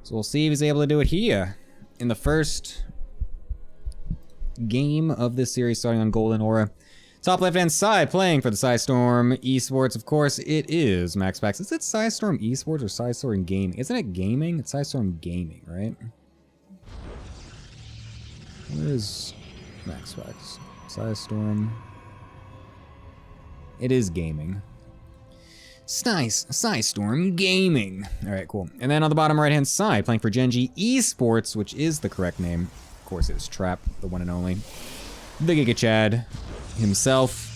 So we'll see if he's able to do it here in the first game of this series starting on Golden Aura. Top left-hand side, playing for the Psystorm Esports, of course, it is MAXPAX. Is it Psystorm Esports or Psystorm Gaming? Isn't it gaming? It's Psystorm Gaming, right? Where is MAXPAX? Psystorm. It is gaming. Nice, Psystorm Gaming. Alright, cool. And then on the bottom right-hand side, playing for Genji Esports, which is the correct name. Of course, it was Trap, the one and only. The Giga Chad himself.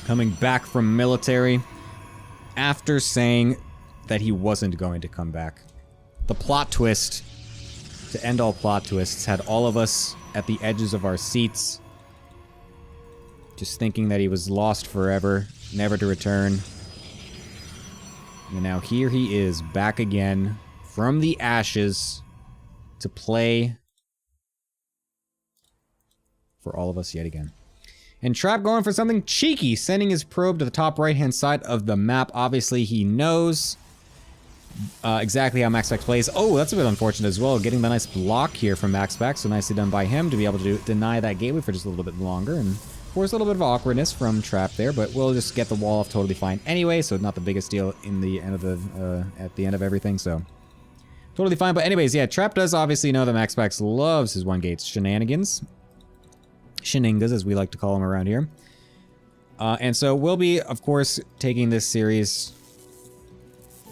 Coming back from military after saying that he wasn't going to come back. The plot twist, to end all plot twists, had all of us at the edges of our seats. Just thinking that he was lost forever, never to return. And now here he is, back again, from the ashes, to play for all of us yet again. And Trap going for something cheeky, sending his probe to the top right-hand side of the map. Obviously, he knows exactly how MAXPAX plays. Oh, that's a bit unfortunate as well, getting the nice block here from MAXPAX, so nicely done by him to be able to deny that gateway for just a little bit longer. And of course, a little bit of awkwardness from Trap there, but we'll just get the wall off totally fine anyway, so not the biggest deal in the end of the at the end of everything, so totally fine. But anyways, yeah, Trap does obviously know that MAXPAX loves his one gate shenanigans. Sheningas, as we like to call them around here. And so we'll be, of course, taking this series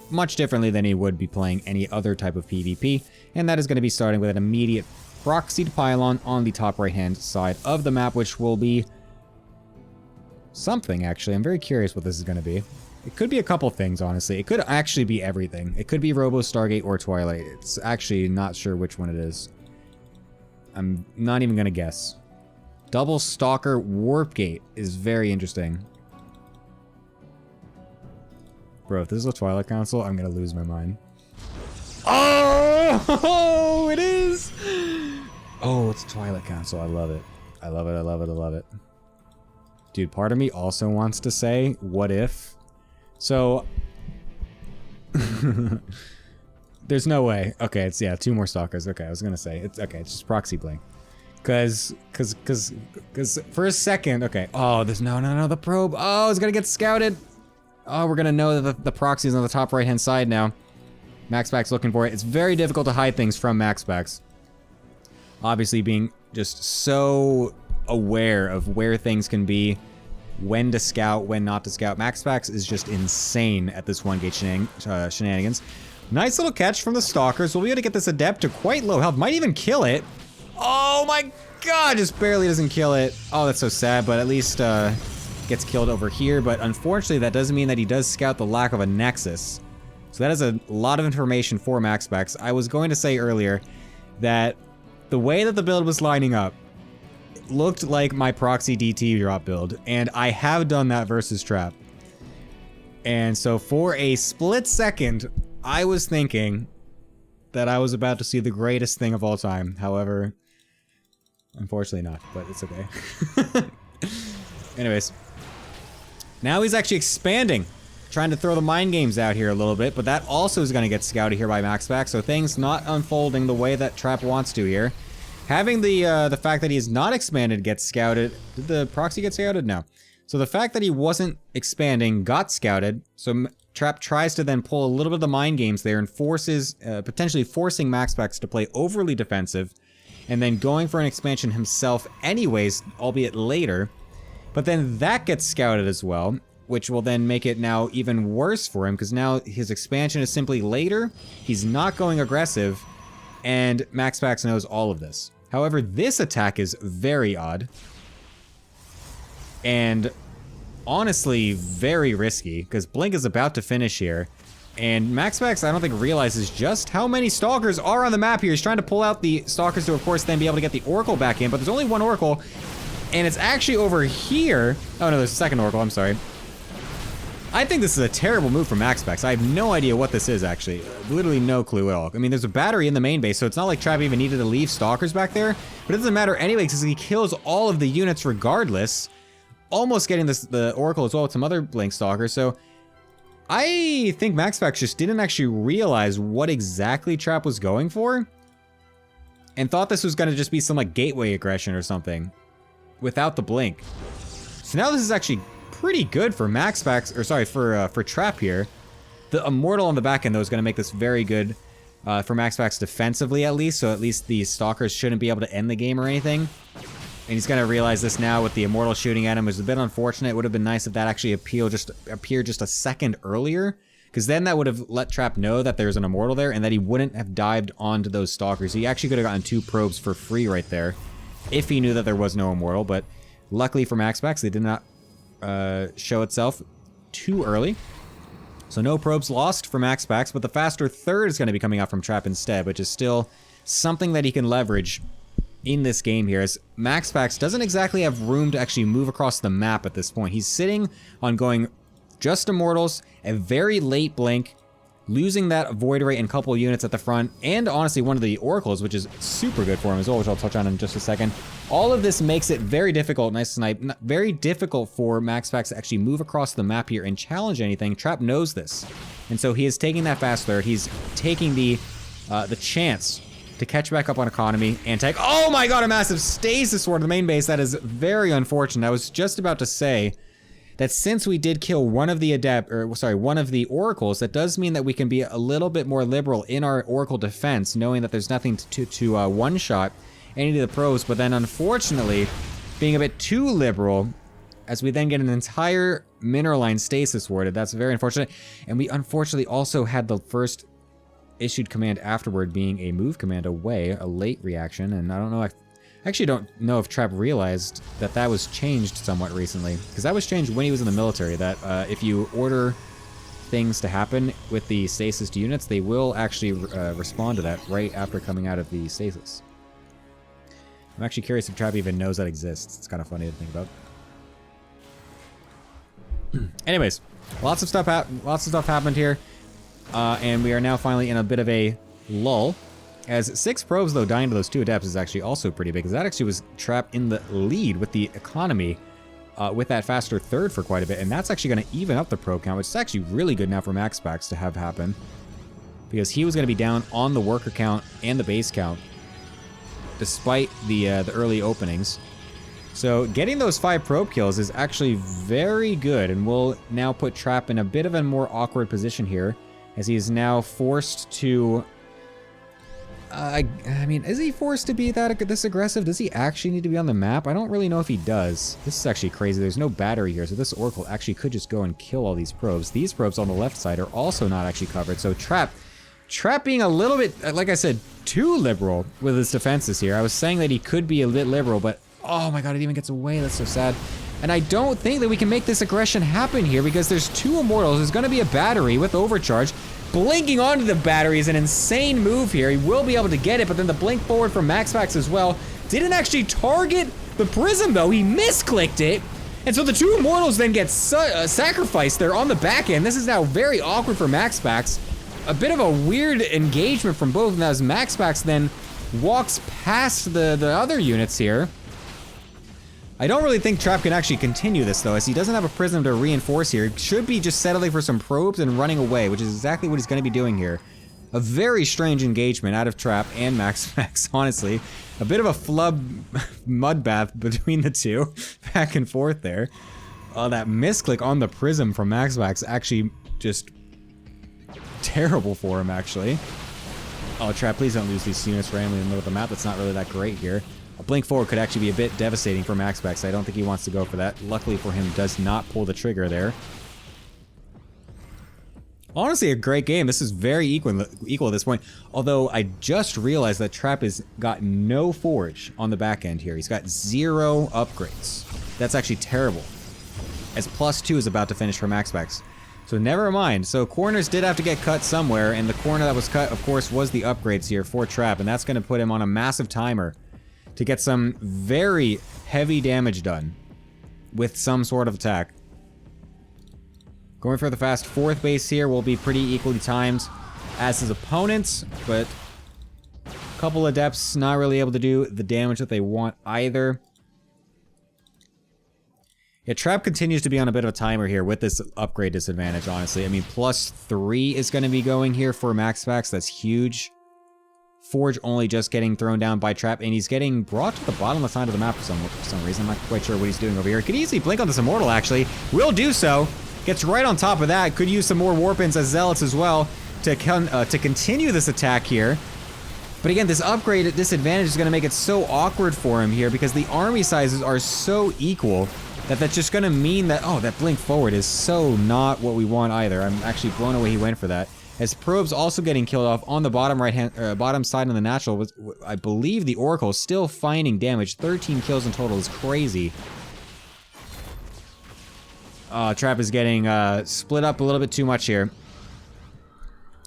much differently than he would be playing any other type of PvP, and that is going to be starting with an immediate proxied pylon on the top right-hand side of the map, which will be something, actually. I'm very curious what this is going to be. It could be a couple things, honestly. It could actually be everything. It could be Robo, Stargate, or Twilight. It's actually not sure which one it is. I'm not even going to guess. Double Stalker Warp Gate is very interesting. Bro, if this is a Twilight Council, I'm gonna lose my mind. Oh, it is! Oh, it's Twilight Council. I love it. I love it, I love it, I love it. Dude, part of me also wants to say, what if? So... There's no way. Okay, it's, yeah, 2 more Stalkers. Okay, I was gonna say, it's okay, it's just Proxy Blink. Cause for a second, okay. Oh, there's no, the probe. Oh, it's gonna get scouted. Oh, we're gonna know that the proxy is on the top right-hand side now. MAXPAX looking for it. It's very difficult to hide things from MAXPAX. Obviously being just so aware of where things can be, when to scout, when not to scout. MAXPAX is just insane at this one gate shenanigans. Nice little catch from the Stalkers. We'll be able to get this Adept to quite low health. Might even kill it. Oh my god, just barely doesn't kill it. Oh, that's so sad, but at least gets killed over here. But unfortunately, that doesn't mean that he does scout the lack of a Nexus. So that is a lot of information for MAXPAX. I was going to say earlier that the way that the build was lining up looked like my proxy DT drop build, and I have done that versus Trap. And so for a split second, I was thinking that I was about to see the greatest thing of all time. However, unfortunately not, but it's okay. Anyways. Now he's actually expanding. Trying to throw the mind games out here a little bit, but that also is going to get scouted here by MAXPAX, so things not unfolding the way that Trap wants to here. Having the fact that he is not expanded gets scouted. Did the proxy get scouted? No. So the fact that he wasn't expanding got scouted, so Trap tries to then pull a little bit of the mind games there and forces, potentially forcing MAXPAX to play overly defensive, and then going for an expansion himself anyways, albeit later. But then that gets scouted as well, which will then make it now even worse for him, because now his expansion is simply later, he's not going aggressive, and MAXPAX knows all of this. However, this attack is very odd, and honestly very risky, because Blink is about to finish here, and MAXPAX I don't think realizes just how many Stalkers are on the map here. He's trying to pull out the Stalkers to of course then be able to get the Oracle back in, but there's only one Oracle, and it's actually over here. Oh no, there's a second Oracle, I'm sorry. I think this is a terrible move from MAXPAX. I have no idea what this is, actually. Literally no clue at all. I mean, there's a battery in the main base, so it's not like Trap even needed to leave Stalkers back there. But it doesn't matter anyway, because he kills all of the units regardless. Almost getting the Oracle as well with some other Blink Stalkers, so... I think MAXPAX just didn't actually realize what exactly Trap was going for, and thought this was going to just be some like gateway aggression or something without the blink. So now this is actually pretty good for MAXPAX, or sorry, for Trap here. The Immortal on the back end though is going to make this very good for MAXPAX defensively at least, so at least the Stalkers shouldn't be able to end the game or anything. And he's going to realize this now with the Immortal shooting at him. It was a bit unfortunate. It would have been nice if that actually appeared just a second earlier, because then that would have let Trap know that there's an Immortal there and that he wouldn't have dived onto those Stalkers. He actually could have gotten 2 probes for free right there if he knew that there was no Immortal, but luckily for MAXPAX, they did not show itself too early. So no probes lost for MAXPAX, but the faster third is going to be coming out from Trap instead, which is still something that he can leverage in this game here, as MAXPAX doesn't exactly have room to actually move across the map at this point. He's sitting on going just Immortals, a very late blink, losing that Void Ray and couple units at the front, and honestly one of the Oracles, which is super good for him as well, which I'll touch on in just a second. All of this makes it very difficult, nice snipe, very difficult for MAXPAX to actually move across the map here and challenge anything. Trap knows this, and so he is taking that fast third. He's taking the chance to catch back up on economy and take, oh my god, a massive stasis sword to the main base. That is very unfortunate. I was just about to say that since we did kill one of the one of the Oracles, that does mean that we can be a little bit more liberal in our Oracle defense, knowing that there's nothing to one-shot any of the probes, but then unfortunately being a bit too liberal as we then get an entire mineral line stasis warded. That's very unfortunate. And we unfortunately also had the first issued command afterward being a move command away, a late reaction, and I don't know, I actually don't know if Trap realized that that was changed somewhat recently, because that was changed when he was in the military, that if you order things to happen with the stasis units, they will actually respond to that right after coming out of the stasis. I'm actually curious if Trap even knows that exists. It's kind of funny to think about. Anyways, lots of stuff happened here. And we are now finally in a bit of a lull. As 6 probes, though, dying to those 2 adepts is actually also pretty big, because that actually was Trap in the lead with the economy with that faster third for quite a bit. And that's actually going to even up the probe count, which is actually really good now for MAXPAX to have happen, because he was going to be down on the worker count and the base count despite the early openings. So getting those 5 probe kills is actually very good, and will now put Trap in a bit of a more awkward position here, as he is now forced to... I mean, is he forced to be this aggressive? Does he actually need to be on the map? I don't really know if he does. This is actually crazy. There's no battery here, so this Oracle actually could just go and kill all these probes. These probes on the left side are also not actually covered, so Trap being a little bit, like I said, too liberal with his defenses here. I was saying that he could be a bit liberal, but oh my god, it even gets away. That's so sad. And I don't think that we can make this aggression happen here, because there's 2 Immortals. There's going to be a battery with overcharge. Blinking onto the battery is an insane move here. He will be able to get it, but then the blink forward from MAXPAX as well. Didn't actually target the prism, though. He misclicked it. And so the 2 Immortals then get sacrificed there on the back end. This is now very awkward for MAXPAX. A bit of a weird engagement from both of them, as MAXPAX then walks past the other units here. I don't really think Trap can actually continue this, though, as he doesn't have a prism to reinforce here. He should be just settling for some probes and running away, which is exactly what he's going to be doing here. A very strange engagement out of Trap and MAXPAX, honestly. A bit of a flub mud bath between the two, back and forth there. That misclick on the prism from MAXPAX actually just terrible for him, actually. Oh, Trap, please don't lose these units randomly in the middle of the map. That's not really that great here. A blink forward could actually be a bit devastating for MAXPAX. I don't think he wants to go for that. Luckily for him, does not pull the trigger there. Honestly, a great game. This is very equal at this point. Although I just realized that Trap has got no forge on the back end here. He's got 0 upgrades. That's actually terrible, as +2 is about to finish for MAXPAX. So never mind. So corners did have to get cut somewhere, and the corner that was cut, of course, was the upgrades here for Trap, and that's going to put him on a massive timer to get some very heavy damage done with some sort of attack. Going for the fast 4th base here will be pretty equally timed as his opponents, but a couple adepts not really able to do the damage that they want either. Yeah, Trap continues to be on a bit of a timer here with this upgrade disadvantage, honestly. I mean, +3 is going to be going here for MAXPAX. That's huge. Forge only just getting thrown down by Trap, and he's getting brought to the bottom of the side of the map for some reason. I'm not quite sure what he's doing over here. Could easily blink on this Immortal, actually. Will do so. Gets right on top of that. Could use some more Warpins as Zealots as well to continue this attack here. But again, this upgrade disadvantage is going to make it so awkward for him here because the army sizes are so equal that that's just going to mean that, oh, that blink forward is so not what we want either. I'm actually blown away he went for that. As Probes also getting killed off on the bottom side of the natural, was, I believe the Oracle still finding damage. 13 kills in total is crazy. Trap is getting split up a little bit too much here.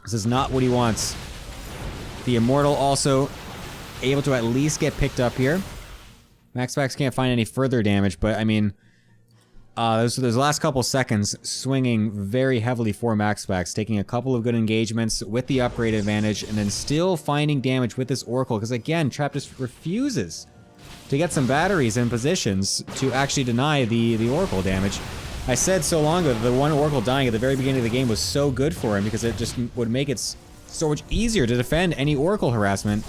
This is not what he wants. The Immortal also able to at least get picked up here. MAXPAX can't find any further damage, but I mean, those last couple seconds swinging very heavily for MAXPAX, taking a couple of good engagements with the upgrade advantage, and then still finding damage with this Oracle, because again, Trap just refuses to get some batteries in positions to actually deny the Oracle damage. I said so long ago that the one Oracle dying at the very beginning of the game was so good for him because it just would make it so much easier to defend any Oracle harassment.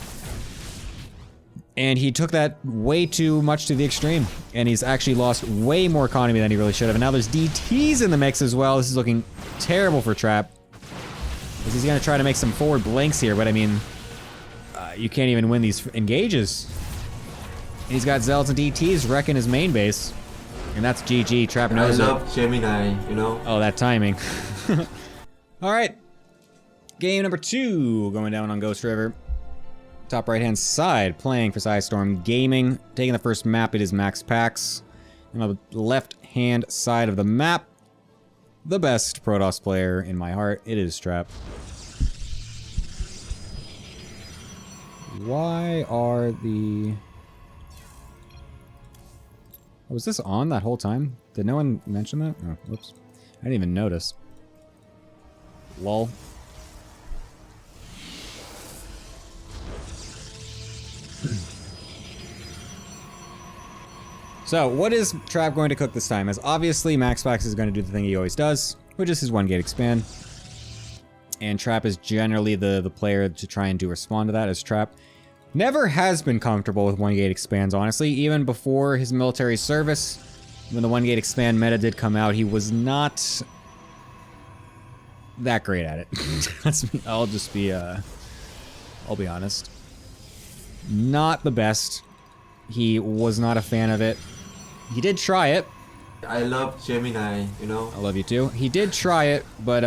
And he took that way too much to the extreme. And he's actually lost way more economy than he really should have. And now there's DTs in the mix as well. This is looking terrible for Trap. Because he's going to try to make some forward blinks here. But I mean, you can't even win these engages. And he's got Zealots and DTs wrecking his main base. And that's GG. Trap knows it. I love Gemini, you know? Oh, that timing. Alright. Game number 2 going down on Ghost River. Top right-hand side, playing for Storm Gaming. Taking the first map, it is MAXPAX. And on the left-hand side of the map, the best Protoss player in my heart, it is Trap. Why are the... Oh, was this on that whole time? Did no one mention that? Oh, whoops. I didn't even notice. Lol. So, what is Trap going to cook this time? As obviously, MAXPAX is going to do the thing he always does, which is his one gate expand. And Trap is generally the player to try and respond to that, as Trap never has been comfortable with one gate expands, honestly. Even before his military service, when the one gate expand meta did come out, he was not that great at it. I'll be honest. Not the best. He was not a fan of it. He did try it. I love Gemini, you know? I love you too. He did try it, but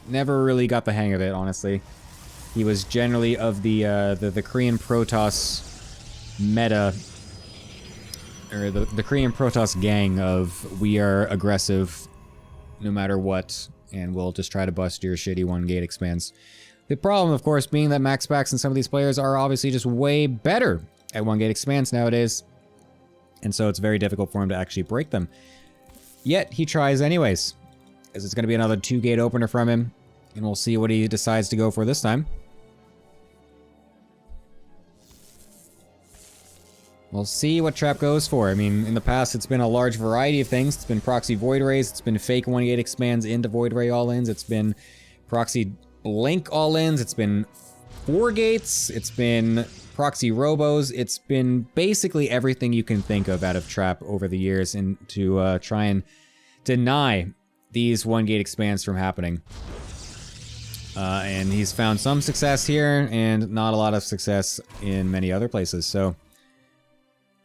never really got the hang of it, honestly. He was generally of the Korean Protoss meta, or the Korean Protoss gang of we are aggressive no matter what, and we'll just try to bust your shitty one gate expands. The problem, of course, being that MAXPAX and some of these players are obviously just way better at one gate expands nowadays, and so it's very difficult for him to actually break them. Yet he tries anyways, as it's going to be another 2-gate opener from him, and we'll see what he decides to go for this time. We'll see what Trap goes for. I mean, in the past, it's been a large variety of things. It's been proxy Void Rays, it's been fake one gate expands into Void Ray all-ins, it's been proxy Blink all-ins, it's been 4 gates, it's been proxy robos, it's been basically everything you can think of out of Trap over the years, and to try and deny these one gate expands from happening. And he's found some success here, and not a lot of success in many other places. So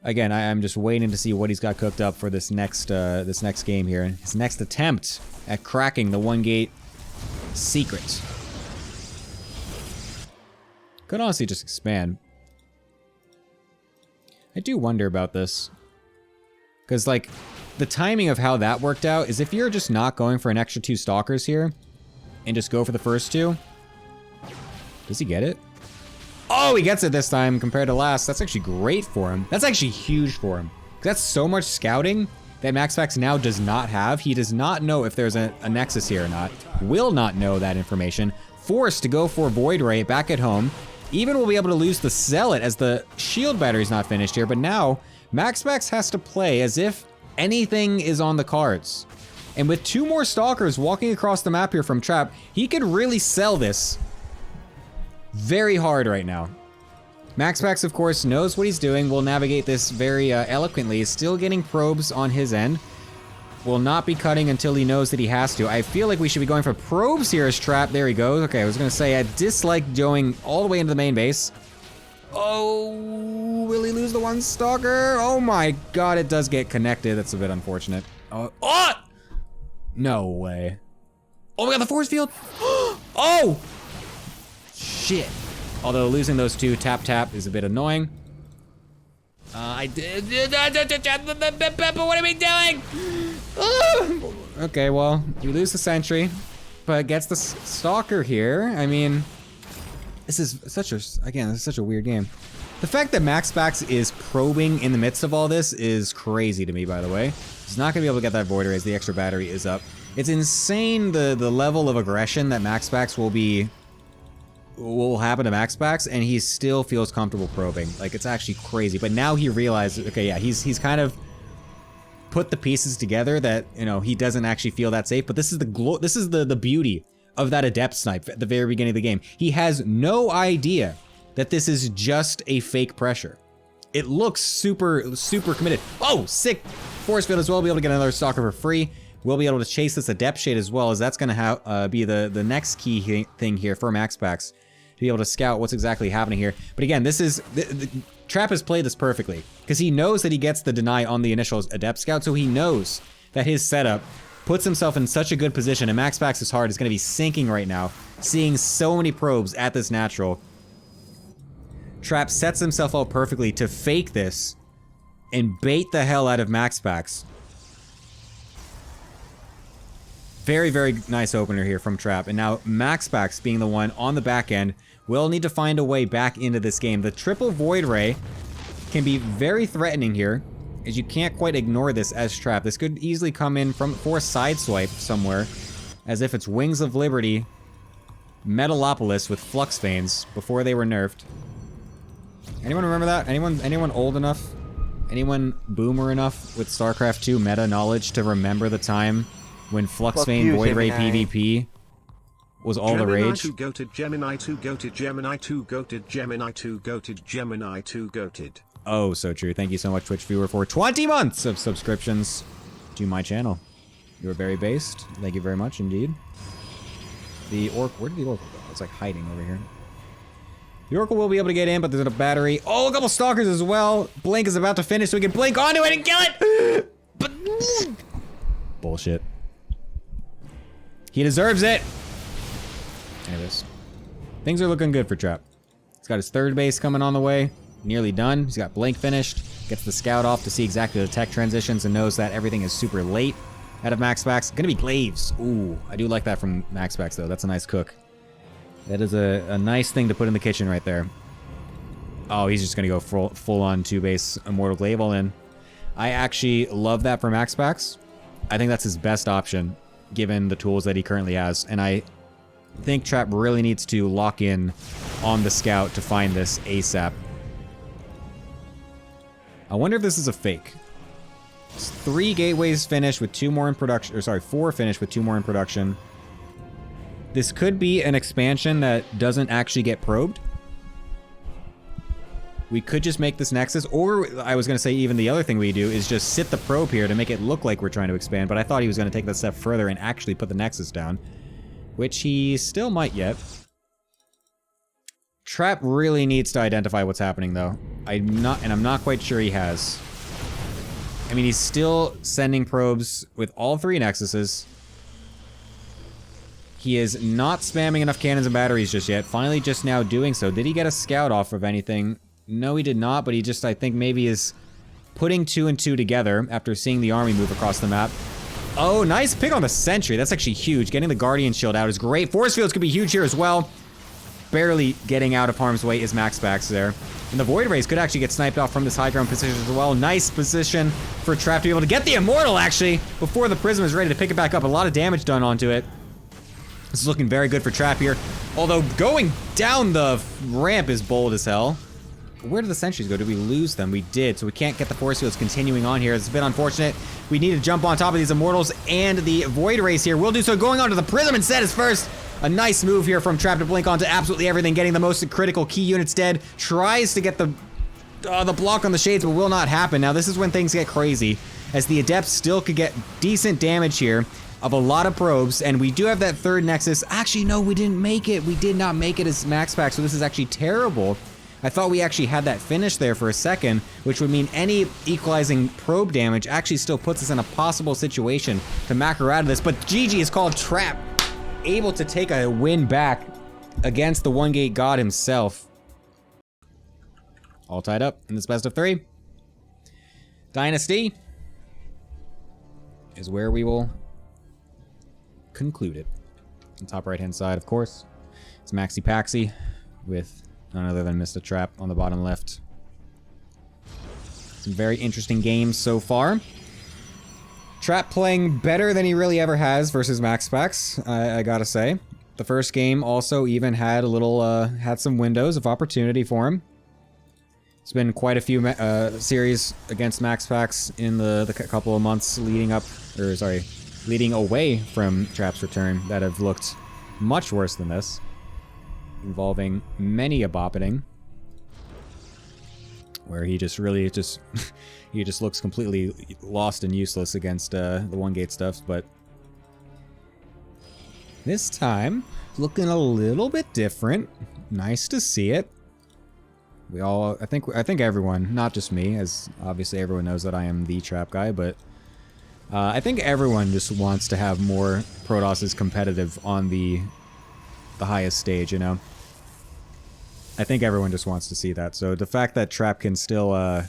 again, I'm just waiting to see what he's got cooked up for this next game here, his next attempt at cracking the one gate secret. Could honestly just expand. I do wonder about this. Because, like, the timing of how that worked out is if you're just not going for an extra 2 stalkers here, and just go for the first 2. Does he get it? Oh, he gets it this time compared to last. That's actually great for him. That's actually huge for him. That's so much scouting that MAXPAX now does not have. He does not know if there's a Nexus here or not. Will not know that information. Forced to go for Void Ray back at home. Even will be able to lose the Zealot as the shield battery's not finished here, but now MAXPAX has to play as if Anything is on the cards. And with 2 more Stalkers walking across the map here from Trap, he could really sell this very hard right now. MAXPAX, of course, knows what he's doing, will navigate this very eloquently, is still getting probes on his end. Will not be cutting until he knows that he has to. I feel like we should be going for probes here as Trap. There he goes. Okay, I was gonna say I dislike going all the way into the main base. Oh, will he lose the 1 Stalker? Oh my god, it does get connected. That's a bit unfortunate. Oh! No way. Oh, we got the force field. Oh! Shit. Although losing those 2 tap is a bit annoying. I did. But what are we doing? Okay, well, you lose the sentry, but gets the Stalker here. I mean, this is such a weird game. The fact that MAXPAX is probing in the midst of all this is crazy to me, by the way. He's not gonna be able to get that Void Ray as the extra battery is up. It's insane the level of aggression that MAXPAX will happen to MAXPAX, and he still feels comfortable probing. Like, it's actually crazy. But now he realizes, okay, yeah, he's kind of put the pieces together that, you know, he doesn't actually feel that safe. But this is the beauty of that adept snipe at the very beginning of the game. He has no idea that this is just a fake pressure. It looks super committed. Oh, sick force field as well. Be able to get another Stalker for free. We'll be able to chase this adept shade as well, as that's gonna be the next key thing here for MAXPAX, to be able to scout what's exactly happening here. But again, this is Trap has played this perfectly, because he knows that he gets the deny on the initial adept scout, so he knows that his setup puts himself in such a good position, and MAXPAX's heart is going to be sinking right now, seeing so many probes at this natural. Trap sets himself up perfectly to fake this and bait the hell out of MAXPAX. Very, very nice opener here from Trap. And now MAXPAX, being the one on the back end, will need to find a way back into this game. The triple Void Ray can be very threatening here, as you can't quite ignore this as Trap. This could easily come in for a side swipe somewhere, as if it's Wings of Liberty, Metalopolis with Flux Veins before they were nerfed. Anyone remember that? Anyone old enough? Anyone boomer enough with StarCraft 2 meta knowledge to remember the time when Flux Vein Void Ray PvP was all the rage? Gemini 2 goated, Gemini 2 goated, Gemini 2 goated, Gemini 2 goated, Gemini 2 goated. Oh, so true. Thank you so much, Twitch viewer, for 20 months of subscriptions to my channel. You are very based. Thank you very much indeed. The Orc, where did the Oracle go? It's like hiding over here. The Oracle will be able to get in, but there's a battery. Oh, a couple Stalkers as well. Blink is about to finish, so we can blink onto it and kill it. But bullshit. He deserves it. Anyways, things are looking good for Trap. He's got his 3rd base coming on the way. Nearly done. He's got Blink finished. Gets the scout off to see exactly the tech transitions and knows that everything is super late out of MAXPAX. Gonna be Glaives. Ooh, I do like that from MAXPAX though. That's a nice cook. That is a nice thing to put in the kitchen right there. Oh, he's just gonna go full on 2-base Immortal Glaive all in. I actually love that for MAXPAX. I think that's his best option, given the tools that he currently has. And I think Trap really needs to lock in on the scout to find this ASAP. I wonder if this is a fake. It's 3 gateways finished with 2 more in production, or sorry, 4 finished with 2 more in production. This could be an expansion that doesn't actually get probed. We could just make this Nexus, or I was going to say even the other thing we do is just sit the probe here to make it look like we're trying to expand, but I thought he was going to take that step further and actually put the Nexus down, which he still might yet. Trap really needs to identify what's happening though. I'm not quite sure he has. I mean, he's still sending probes with all 3 Nexuses. He is not spamming enough cannons and batteries just yet. Finally just now doing so. Did he get a scout off of anything? No, he did not, but he just, I think, maybe is putting 2 and 2 together after seeing the army move across the map. Oh, nice pick on the sentry. That's actually huge. Getting the Guardian Shield out is great. Force fields could be huge here as well. Barely getting out of harm's way is MAXPAX there. And the Void Rays could actually get sniped off from this high ground position as well. Nice position for Trap to be able to get the Immortal, actually, before the Prism is ready to pick it back up. A lot of damage done onto it. This is looking very good for Trap here. Although going down the ramp is bold as hell. Where did the sentries go? Did we lose them? We did, so we can't get the force fields continuing on here. It's a bit unfortunate. We need to jump on top of these Immortals and the Void Race here. We'll do so. Going on to the Prism instead is first. A nice move here from Trap to blink onto absolutely everything, getting the most critical key units dead. Tries to get the block on the Shades, but will not happen. Now, this is when things get crazy, as the Adepts still could get decent damage here of a lot of probes, and we do have that third Nexus. Actually, no, we didn't make it. We did not make it as MAXPAX, so this is actually terrible. I thought we actually had that finish there for a second, which would mean any equalizing probe damage actually still puts us in a possible situation to macro out of this, but GG is called Trap. Able to take a win back against the One Gate God himself. All tied up in this best of 3. Dynasty is where we will conclude it. On top right hand side, of course, it's MAXPAX with none other than Mr. Trap on the bottom left. Some very interesting games so far. Trap playing better than he really ever has versus MAXPAX, I gotta say. The first game also even had a little, had some windows of opportunity for him. It's been quite a few series against MAXPAX in the couple of months leading up, or sorry, leading away from Trap's return that have looked much worse than this, involving many a boppeting, where he just really just he just looks completely lost and useless against the One Gate stuff. But this time, looking a little bit different. Nice to see it. We all, I think everyone, not just me, as obviously everyone knows that I am the Trap guy, but I think everyone just wants to have more Protosses competitive on the highest stage, you know? I think everyone just wants to see that. So the fact that Trap can still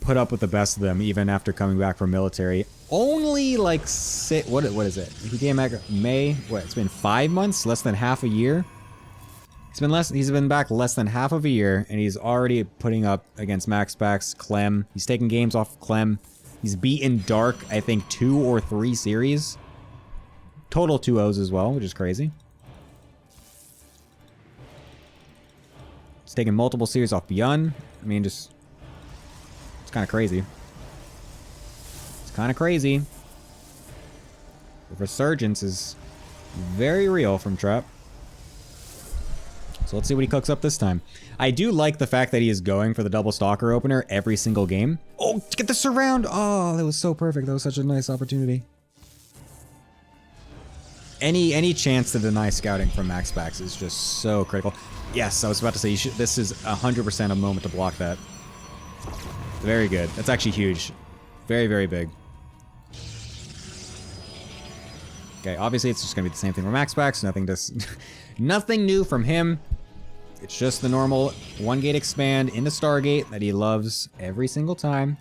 put up with the best of them even after coming back from military, only like what is it? He came back May. What? It's been 5 months, less than half a year. He's been back less than half of a year, and he's already putting up against MAXPAX, Clem. He's taking games off of Clem. He's beaten Dark, I think, 2 or 3 series. Total 2-0s as well, which is crazy. He's taken multiple series off Beyond. I mean, just... it's kind of crazy. It's kind of crazy. The resurgence is very real from Trap. So let's see what he cooks up this time. I do like the fact that he is going for the double stalker opener every single game. Oh, get the surround! Oh, that was so perfect. That was such a nice opportunity. Any chance to deny scouting from MAXPAX is just so critical. Yes, I was about to say, this is 100% a moment to block that. Very good. That's actually huge. Very, very big. Okay, obviously it's just going to be the same thing for MAXPAX. Nothing new from him. It's just the normal One Gate expand into Stargate that he loves every single time.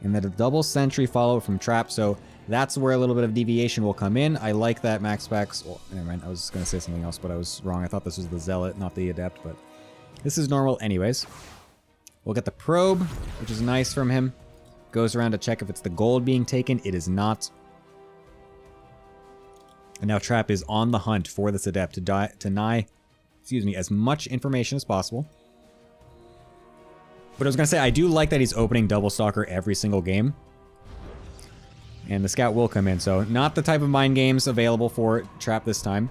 And then a double sentry follow from Trap, so that's where a little bit of deviation will come in. I like that MAXPAX. Well, never mind, I was going to say something else, but I was wrong. I thought this was the Zealot, not the Adept, but this is normal anyways. We'll get the probe, which is nice from him. Goes around to check if it's the gold being taken. It is not. And now Trap is on the hunt for this Adept to deny, as much information as possible. But I was going to say, I do like that he's opening Double Stalker every single game. And the Scout will come in, so not the type of mind games available for Trap this time.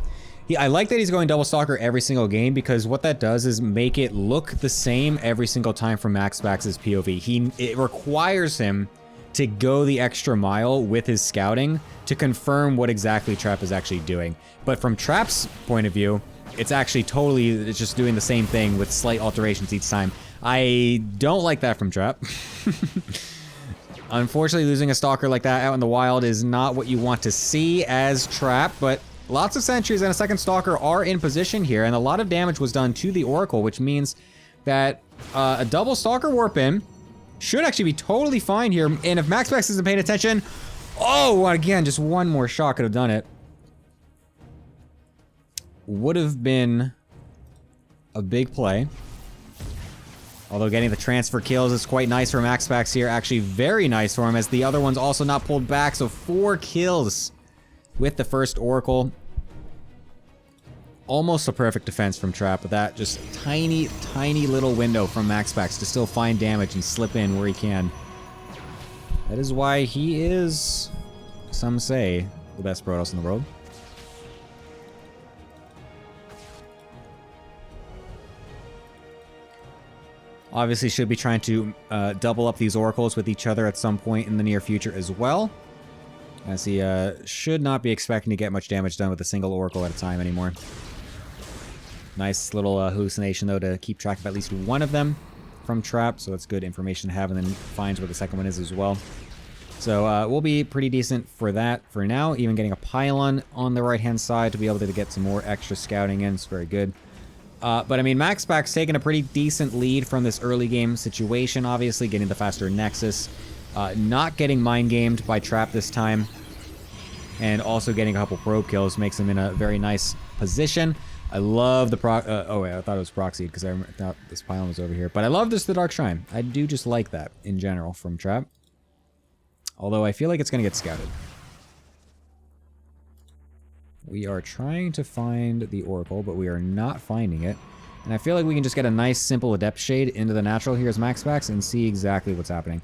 I like that he's going Double Stalker every single game, because what that does is make it look the same every single time from MAXPAX's POV. It requires him to go the extra mile with his scouting to confirm what exactly Trap is actually doing. But from Trap's point of view, it's just doing the same thing with slight alterations each time. I don't like that from Trap. Unfortunately, losing a Stalker like that out in the wild is not what you want to see as Trap, but lots of sentries and a second Stalker are in position here, and a lot of damage was done to the Oracle, which means that a double Stalker warp in should actually be totally fine here. And if MAXPAX isn't paying attention, oh, again, just one more shot could have done it. Would have been a big play. Although getting the transfer kills is quite nice for MAXPAX here. Actually, very nice for him, as the other one's also not pulled back. So 4 kills with the first Oracle. almost a perfect defense from Trap, but that just tiny, tiny little window from MAXPAX to still find damage and slip in where he can. That is why he is, some say, the best Protoss in the world. Obviously should be trying to double up these oracles with each other at some point in the near future as well. As he should not be expecting to get much damage done with a single oracle at a time anymore. Nice little hallucination though to keep track of at least one of them from Trap, so that's good information to have, and then finds where the second one is as well. So we'll be pretty decent for that for now, even getting a pylon on the right-hand side to be able to get some more extra scouting in. It's very good. But I mean, MAXPAX taking a pretty decent lead from this early game situation, obviously, getting the faster Nexus, not getting mind-gamed by Trap this time, and also getting a couple probe kills makes him in a very nice position. I love the oh wait, I thought it was proxied because I thought this pylon was over here. But I love this the Dark Shrine. I do just like that in general from Trap. Although I feel like it's going to get scouted. We are trying to find the Oracle, but we are not finding it. And I feel like we can just get a nice, simple Adept Shade into the natural here as MAXPAX and see exactly what's happening.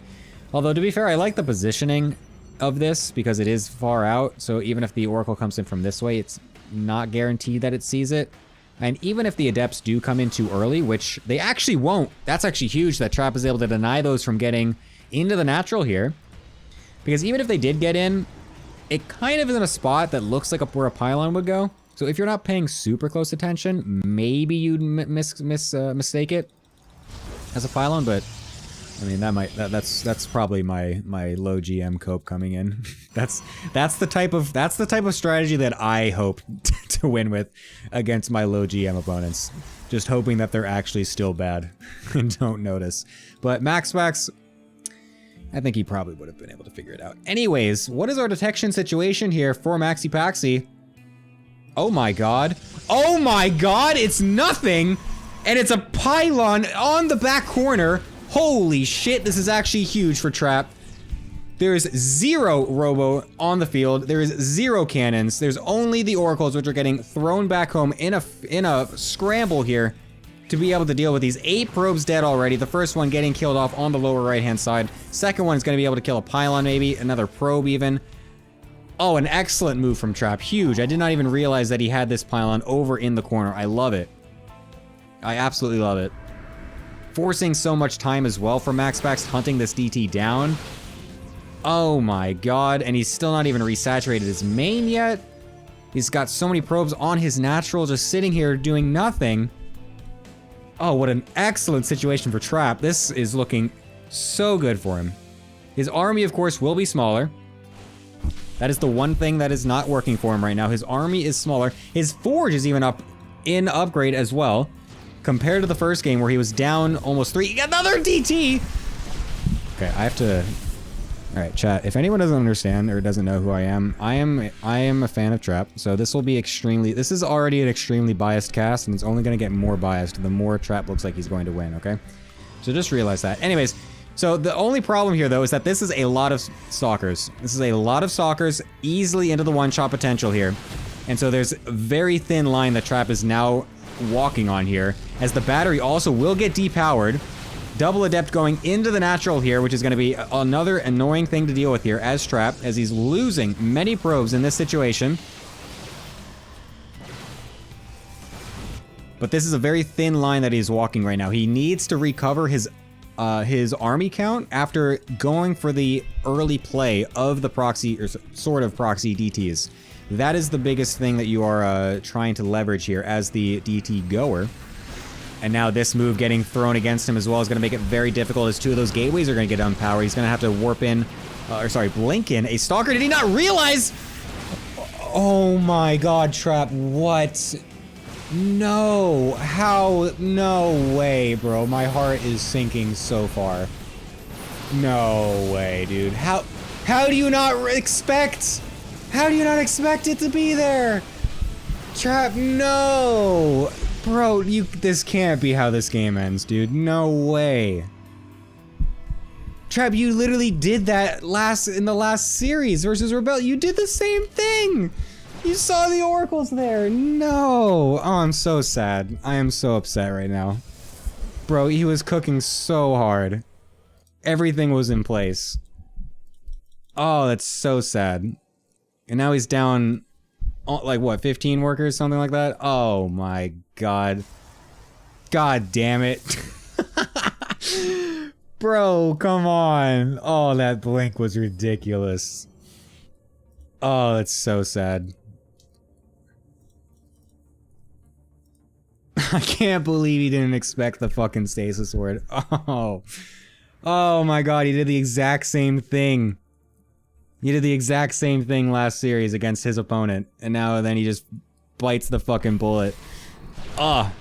Although, to be fair, I like the positioning of this because it is far out. So even if the Oracle comes in from this way, it's not guaranteed that it sees it. And even if the Adepts do come in too early, which they actually won't, that's actually huge that Trap is able to deny those from getting into the natural here. Because even if they did get in, it kind of is in a spot that looks like where a pylon would go. So if you're not paying super close attention, maybe you'd mistake it as a pylon. But I mean, that's probably my low GM cope coming in. that's the type of strategy that I hope to win with against my low GM opponents. Just hoping that they're actually still bad and don't notice. But MAXPAX, I think he probably would have been able to figure it out. Anyways, what is our detection situation here for MaxiPaxi? Oh my god. Oh my god, it's nothing! And it's a pylon on the back corner. Holy shit, this is actually huge for Trap. There's 0 robo on the field. There is 0 cannons. There's only the oracles, which are getting thrown back home in a scramble here to be able to deal with these. 8 probes dead already. The first one getting killed off on the lower right-hand side. Second one is going to be able to kill a pylon maybe. Another probe even. Oh, an excellent move from Trap. Huge. I did not even realize that he had this pylon over in the corner. I love it. I absolutely love it. Forcing so much time as well for MAXPAX hunting this DT down. Oh my god. And he's still not even resaturated his main yet. He's got so many probes on his natural just sitting here doing nothing. Oh, what an excellent situation for Trap. This is looking so good for him. His army, of course, will be smaller. That is the one thing that is not working for him right now. His army is smaller. His forge is even up in upgrade as well. Compared to the first game where he was down almost 3. Another DT! Okay, I have to... Alright, chat. If anyone doesn't understand or doesn't know who I am a fan of Trap. So this will be extremely... This is already an extremely biased cast, and it's only going to get more biased the more Trap looks like he's going to win, okay? So just realize that. Anyways, so the only problem here, though, is that this is a lot of Stalkers. This is a lot of Stalkers easily into the one-shot potential here. And so there's a very thin line that Trap is now walking on here, as the battery also will get depowered. Double Adept going into the natural here, which is going to be another annoying thing to deal with here as Trap, as he's losing many probes in this situation. But this is a very thin line that he's walking right now. He needs to recover his army count after going for the early play of the proxy, or sort of proxy DTs. That is the biggest thing that you are trying to leverage here as the DT goer. And now this move getting thrown against him as well is going to make it very difficult, as 2 of those gateways are going to get unpowered. He's going to have to warp in, blink in a Stalker. Did he not realize? Oh my god, Trap, what? No, how? No way, bro. My heart is sinking so far. No way, dude. How do you not expect? How do you not expect it to be there? Trap, no! Bro, this can't be how this game ends, dude. No way. Trap, you literally did that in the last series versus Rebel. You did the same thing! You saw the oracles there. No. Oh, I'm so sad. I am so upset right now. Bro, he was cooking so hard. Everything was in place. Oh, that's so sad. And now he's down, like what, 15 workers, something like that? Oh my god. God damn it. Bro, come on. Oh, that blink was ridiculous. Oh, that's so sad. I can't believe he didn't expect the fucking stasis ward. Oh. Oh my god, he did the exact same thing. He did the exact same thing last series against his opponent. And now then he just bites the fucking bullet. Ah.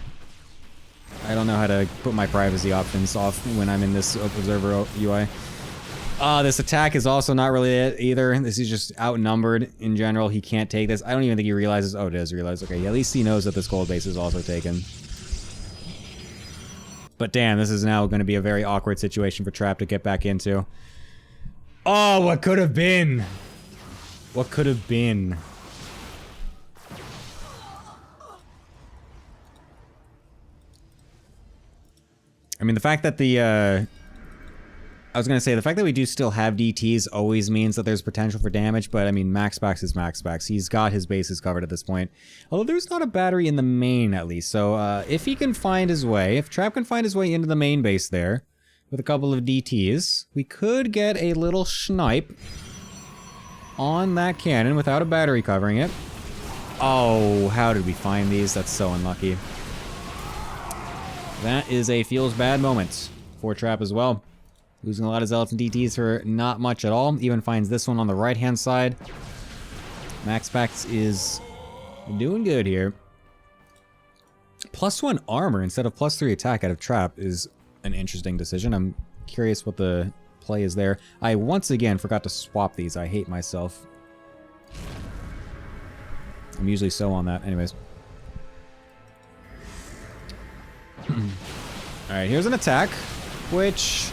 I don't know how to put my privacy options off when I'm in this observer UI. This attack is also not really it either. This is just outnumbered in general. He can't take this. I don't even think he realizes. Oh, it does realize. Okay, at least he knows that this gold base is also taken. But damn, this is now going to be a very awkward situation for Trap to get back into. Oh, what could have been? What could have been? I mean, the fact that the, I was gonna say, the fact that we do still have DTs always means that there's potential for damage, but I mean, MAXPAX is MAXPAX. He's got his bases covered at this point. Although there's not a battery in the main, at least, so if he can find his way, if Trap can find his way into the main base there, with a couple of DTs, we could get a little snipe on that cannon without a battery covering it. Oh, how did we find these? That's so unlucky. That is a feels bad moment for Trap as well. Losing a lot of zealots and DTs for not much at all. Even finds this one on the right-hand side. MAXPAX is doing good here. +1 armor instead of +3 attack out of Trap is an interesting decision. I'm curious what the play is there. I once again forgot to swap these. I hate myself. I'm usually so on that. Anyways. Alright, here's an attack, which...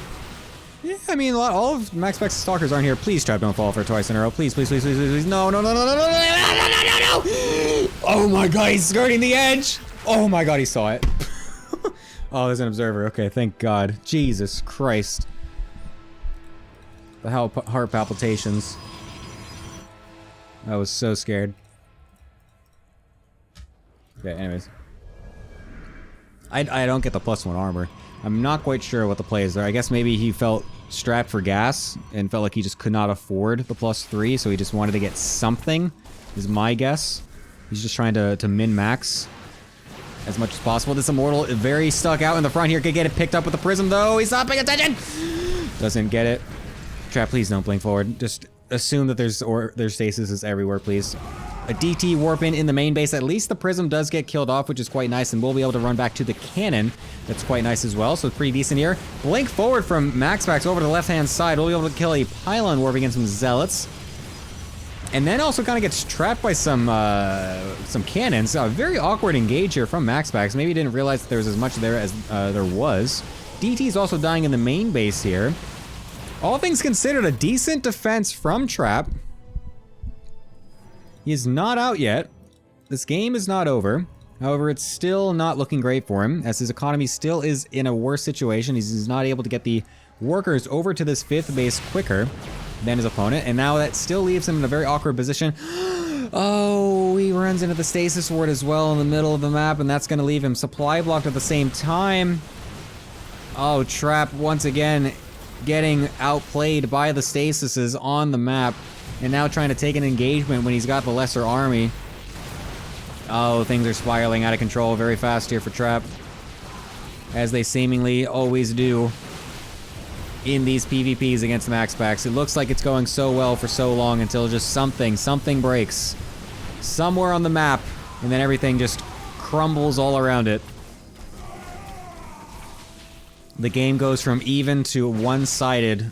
yeah, I mean, all of MAXPAX's stalkers aren't here. Please, Trap, don't fall for twice in a row. Please, please, please, please, please. No, no, no, no, no, no, no, no, no, no, no! Oh my god, he's skirting the edge! Oh my god, he saw it. Oh, there's an observer. Okay, thank god. Jesus Christ. The heart palpitations. I was so scared. Okay, anyways. I don't get the +1 armor. I'm not quite sure what the play is there. I guess maybe he felt strapped for gas and felt like he just could not afford the +3, so he just wanted to get something, is my guess. He's just trying to min-max as much as possible. This Immortal is very stuck out in the front here. Could get it picked up with the Prism, though. He's not paying attention! Doesn't get it. Trap, please don't blink forward. Just assume that there's stasis is everywhere, please. A DT warp in the main base. At least the Prism does get killed off, which is quite nice, and we'll be able to run back to the cannon. That's quite nice as well, so it's pretty decent here. Blink forward from MAXPAX over to the left-hand side. We'll be able to kill a pylon warp against some zealots. And then also kind of gets trapped by some cannons. A very awkward engage here from MAXPAX. Maybe he didn't realize that there was as much there as there was. DT's also dying in the main base here. All things considered, a decent defense from Trap. He is not out yet. This game is not over. However, it's still not looking great for him, as his economy still is in a worse situation. He's not able to get the workers over to this 5th base quicker than his opponent, and now that still leaves him in a very awkward position. Oh, he runs into the stasis ward as well in the middle of the map, and that's going to leave him supply blocked at the same time. Oh, Trap once again getting outplayed by the stasises on the map. And now trying to take an engagement when he's got the lesser army. Oh, things are spiraling out of control very fast here for Trap. As they seemingly always do in these PvPs against MAXPAX. It looks like it's going so well for so long until just something breaks. Somewhere on the map, and then everything just crumbles all around it. The game goes from even to one-sided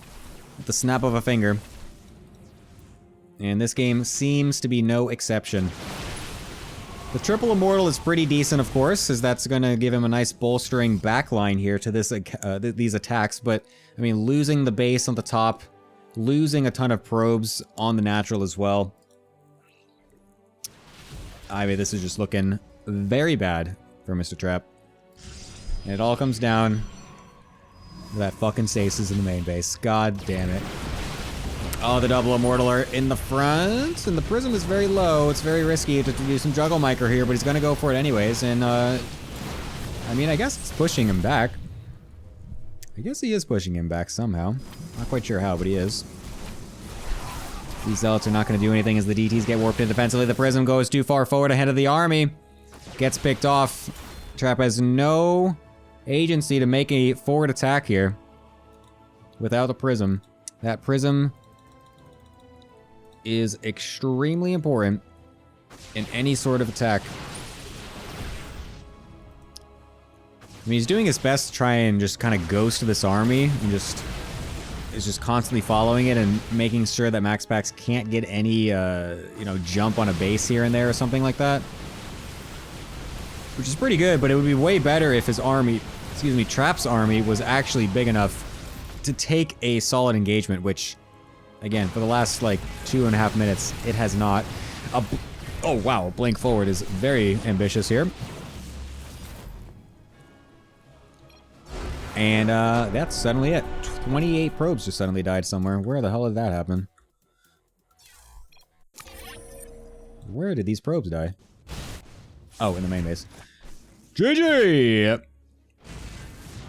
with the snap of a finger. And this game seems to be no exception. The triple Immortal is pretty decent, of course, as that's going to give him a nice bolstering backline here to this these attacks. But, I mean, losing the base on the top, losing a ton of probes on the natural as well. I mean, this is just looking very bad for Mr. Trap. And it all comes down to that fucking stasis in the main base. God damn it. Oh, the double Immortaler in the front, and the Prism is very low. It's very risky to do some juggle micro here, but he's gonna go for it anyways, and I mean, I guess it's pushing him back. I guess he is pushing him back somehow. Not quite sure how, but he is. These Zealots are not gonna do anything as the DTs get warped in defensively. The Prism goes too far forward ahead of the army. Gets picked off. Trap has no agency to make a forward attack here without a Prism. That Prism is extremely important in any sort of attack. I mean, he's doing his best to try and just kind of ghost this army and is just constantly following it and making sure that MAXPAX can't get any, you know, jump on a base here and there or something like that. Which is pretty good, but it would be way better if his army, excuse me, Trap's army was actually big enough to take a solid engagement, which, again, for the last, like, 2.5 minutes, it has not. Oh, wow, a blink forward is very ambitious here. And, that's suddenly it. 28 probes just suddenly died somewhere. Where the hell did that happen? Where did these probes die? Oh, in the main base. GG!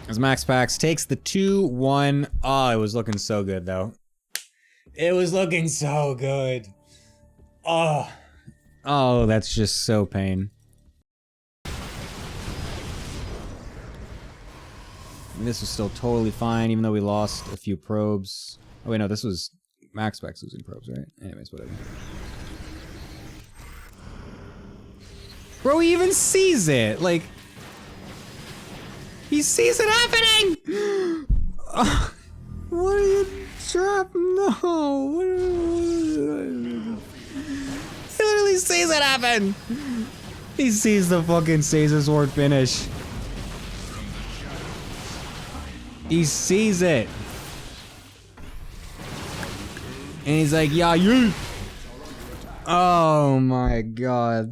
As MAXPAX takes the 2-1. Oh, it was looking so good, though. It was looking so good. Oh. Oh, that's just so pain. This was still totally fine, even though we lost a few probes. Oh wait, no, this was MAXPAX losing probes, right? Anyways, whatever. Bro, he even sees it! Like... He sees it happening! What are you... Trap? No! He literally sees it happen! He sees the fucking Caesar Sword finish. He sees it. And he's like, yeah, you. Oh my god.